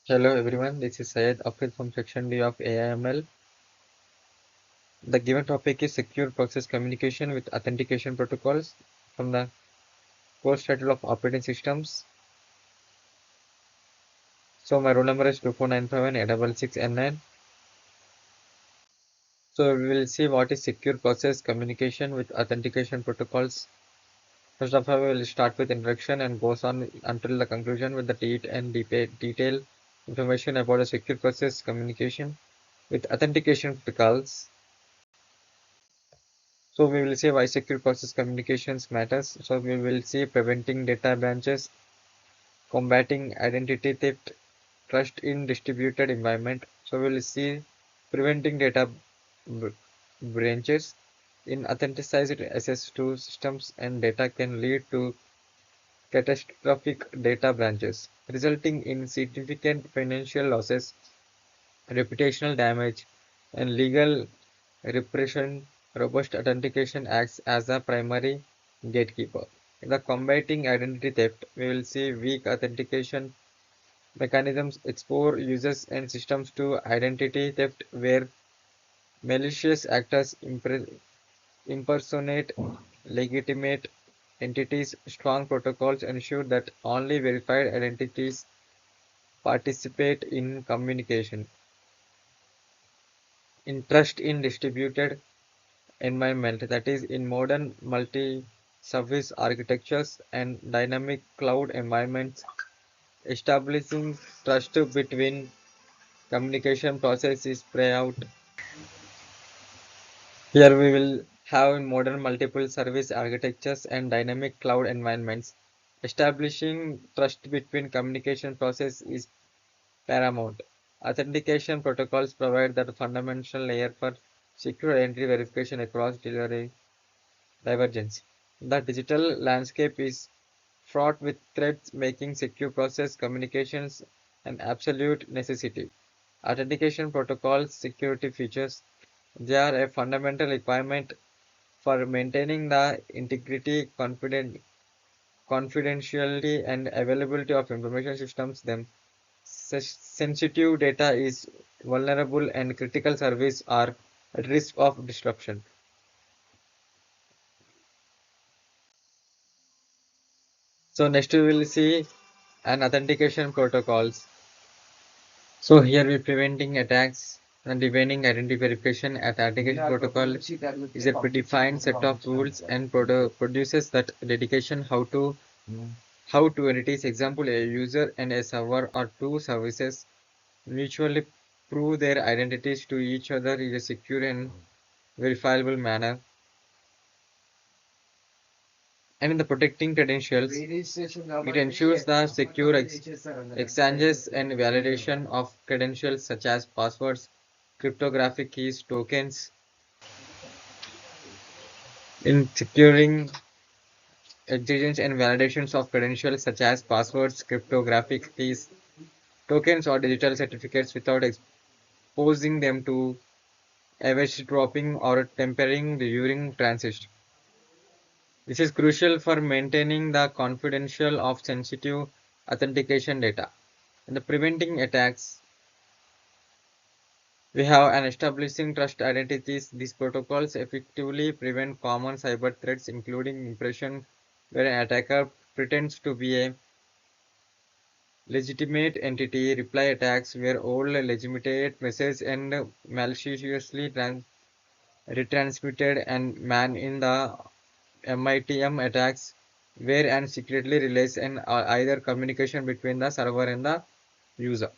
Hello everyone, this is Syed Afid from Section D of AIML. The given topic is Secure Process Communication with Authentication Protocols from the course title of Operating Systems. So my roll number is 2495866N9. So we will see what is Secure Process Communication with Authentication Protocols. First of all, we will start with introduction and goes on until the conclusion with the detailed information about the Secure Process Communication with Authentication Protocols. So we will see why secure process communications matters. So we will see preventing data branches, combating identity theft, trust in distributed environment. So we will see preventing data branches in authenticized SS2 systems and data can lead to catastrophic data branches, resulting in significant financial losses, reputational damage, and legal repression. Robust authentication acts as a primary gatekeeper. In the combating identity theft, we will see weak authentication mechanisms expose users and systems to identity theft where malicious actors impersonate legitimate entities. Strong protocols ensure that only verified identities participate in communication. In trust in distributed environment, that is in modern multi-service architectures and dynamic cloud environments, establishing trust between communication processes play out. Here we will have in modern multiple service architectures and dynamic cloud environments. Establishing trust between communication process is paramount. Authentication protocols provide the fundamental layer for secure identity verification across delivery divergence. The digital landscape is fraught with threats, making secure process communications an absolute necessity. Authentication protocols security features. They are a fundamental requirement for maintaining the integrity, confidentiality, and availability of information systems. Them sensitive data is vulnerable, and critical services are at risk of disruption. So next we will see an authentication protocols. So here we're preventing attacks and defining identity verification. Authentication protocol is a predefined set of rules and produces that dedication how two entities, example a user and a server or two services, mutually prove their identities to each other in a secure and verifiable manner. And in the protecting credentials, it ensures the secure exchanges and validation of credentials such as passwords, cryptographic keys, tokens. In securing exchanges and validations of credentials such as passwords, cryptographic keys, tokens, or digital certificates without exposing them to eavesdropping or tampering during transit. This is crucial for maintaining the confidential of sensitive authentication data. And the preventing attacks, we have an establishing trust identities. These protocols effectively prevent common cyber threats, including impression where an attacker pretends to be a legitimate entity, reply attacks where old legitimate message and maliciously retransmitted, and man in the MITM attacks where and secretly relays and either communication between the server and the user.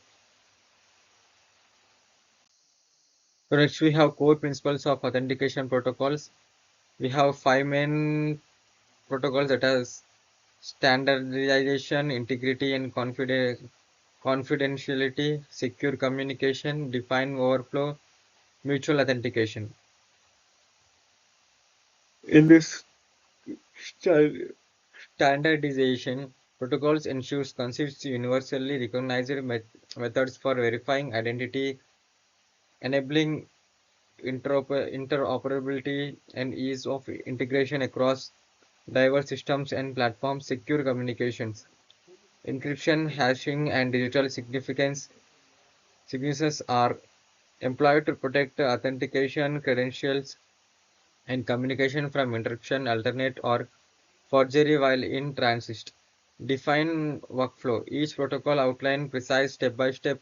So next we have core principles of authentication protocols. We have five main protocols, that is standardization, integrity and confidentiality, secure communication, defined overflow, mutual authentication. In this standardization, protocols ensures consists universally recognized methods for verifying identity, enabling interoperability and ease of integration across diverse systems and platforms. Secure communications. Encryption, hashing, and digital signatures are employed to protect authentication, credentials, and communication from interruption, alternate, or forgery while in transit. Define workflow. Each protocol outline precise step-by-step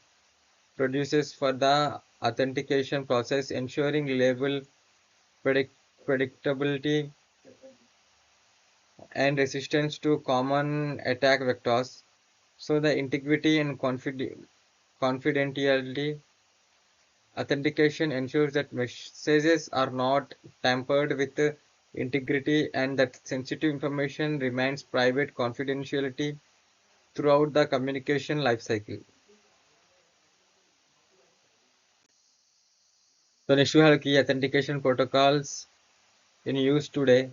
produces for the authentication process, ensuring reliable predict predictability and resistance to common attack vectors. So the integrity and confidentiality authentication ensures that messages are not tampered with integrity and that sensitive information remains private confidentiality throughout the communication lifecycle. So next we have key authentication protocols in use today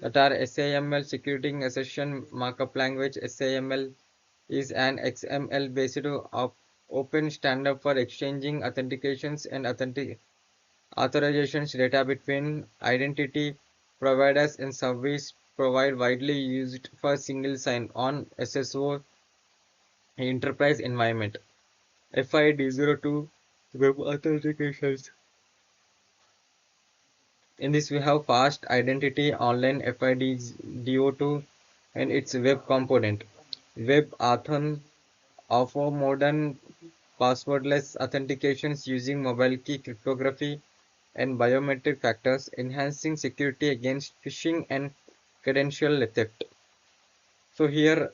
that are SAML security assertion markup language. SAML is an XML based open standard for exchanging authentications and authorizations data between identity providers and service provide widely used for single sign-on SSO enterprise environment. FID02 web authentications. In this we have fast identity online FIDO2 and its web component. WebAuthn offer modern passwordless authentications using mobile key cryptography and biometric factors, enhancing security against phishing and credential theft. So here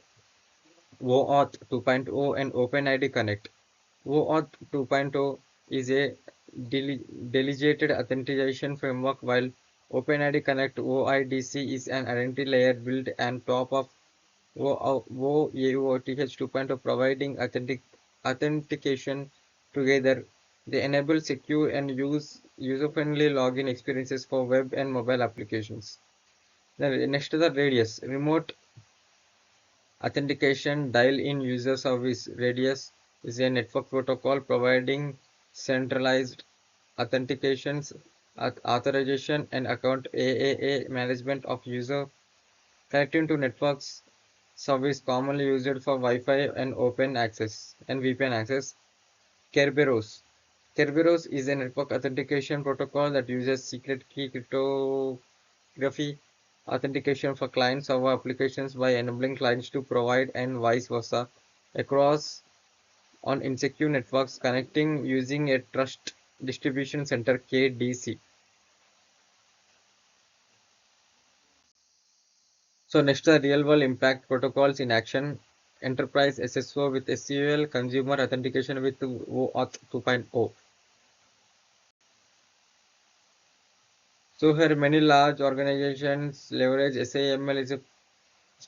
OAuth 2.0 and OpenID Connect. OAuth 2.0 is a delegated authentication framework, while OpenID Connect OIDC is an identity layer built on top of OAuth 2.0, providing authentication together. They enable secure and user-friendly login experiences for web and mobile applications. Then next to the Radius remote authentication dial-in user service. Radius is a network protocol providing centralized authentications, authorization, and account AAA management of user connecting to networks service commonly used for Wi-Fi and open access and VPN access. Kerberos. Kerberos is a network authentication protocol that uses secret key cryptography authentication for client-server applications by enabling clients to provide and vice versa across on insecure networks connecting using a trust distribution center KDC. So next the real world impact protocols in action. Enterprise SSO with SQL, consumer authentication with OAuth 2.0. So here many large organizations leverage SAML is a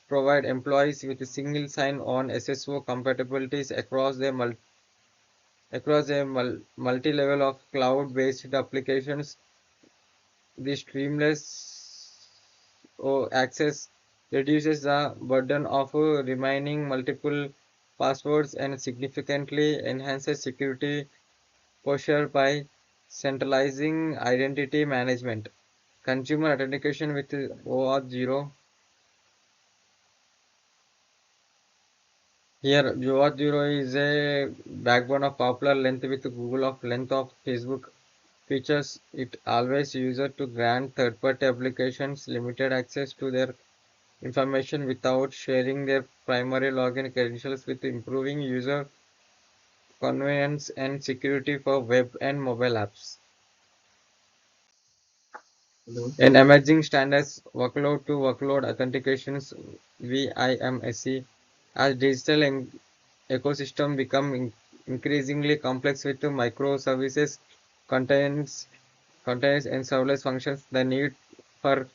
provide employees with a single sign-on SSO compatibilities across a multi-level of cloud-based applications. This streamless access reduces the burden of remaining multiple passwords and significantly enhances security posture by centralizing identity management. Consumer authentication with OAuth 0. Here, OAuth 0 is a backbone of popular length with Google of length of Facebook features. It always user to grant third-party applications limited access to their information without sharing their primary login credentials, with improving user convenience and security for web and mobile apps. And emerging standards workload to workload authentications VIMSE as digital ecosystem become increasingly complex with microservices, containers, containers and serverless functions. The need for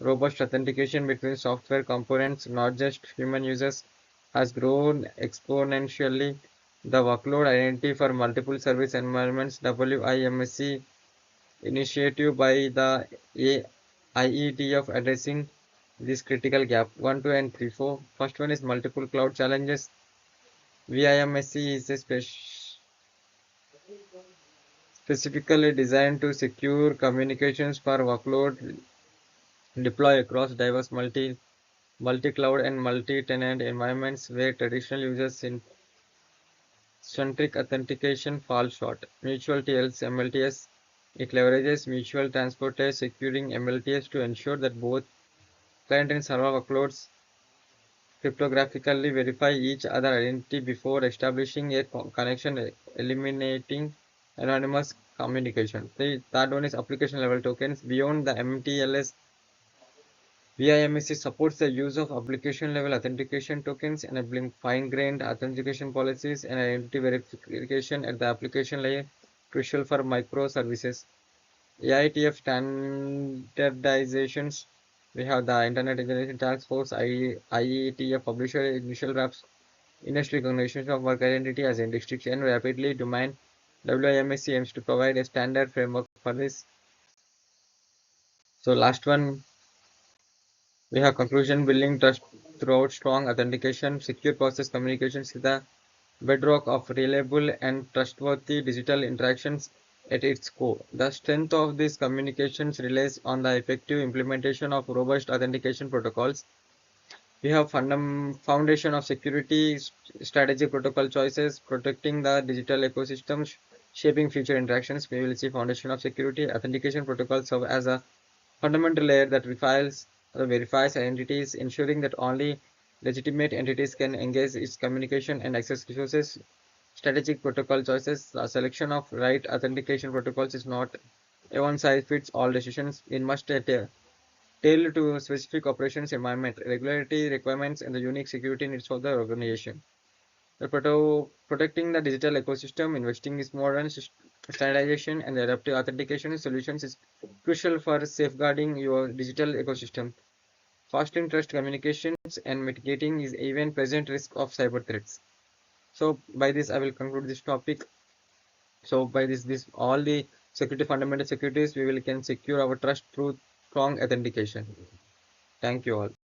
robust authentication between software components, not just human users, has grown exponentially. The workload identity for multiple service environments WIMSE initiative by the IETF addressing this critical gap. 1, 2, and 3, 4. First one is multiple cloud challenges. VIMSE is a specifically designed to secure communications for workload deploy across diverse multi-cloud multi-cloud and multi-tenant environments where traditional user-centric authentication falls short. Mutual TLS MLTS, it leverages mutual transporters securing MLTS to ensure that both client and server workloads cryptographically verify each other identity before establishing a connection, eliminating anonymous communication. The third one is application level tokens. Beyond the MTLS, VIMSC supports the use of application level authentication tokens, enabling fine-grained authentication policies and identity verification at the application layer, crucial for microservices. AITF standardizations. We have the Internet Integration Task Force, IETF published initial drafts, industry recognition of work identity as a district and rapidly domain. WIMSC aims to provide a standard framework for this. So last one, we have conclusion building trust throughout strong authentication, secure process communications is the bedrock of reliable and trustworthy digital interactions at its core. The strength of these communications relies on the effective implementation of robust authentication protocols. We have foundation of security, strategic protocol choices, protecting the digital ecosystem, shaping future interactions. We will see foundation of security. Authentication protocols serve as a fundamental layer that verifies identities, ensuring that only legitimate entities can engage its communication and access resources. Strategic protocol choices. The selection of right authentication protocols is not a one-size-fits-all decisions. It must tailor to specific operations environment, regulatory requirements, and the unique security needs of the organization. The protecting the digital ecosystem, investing in modern standardization and adaptive authentication solutions is crucial for safeguarding your digital ecosystem, fostering trust communications, and mitigating is even present risk of cyber threats. So by this, I will conclude this topic. So by this all the security fundamental securities we will can secure our trust through strong authentication. Thank you all.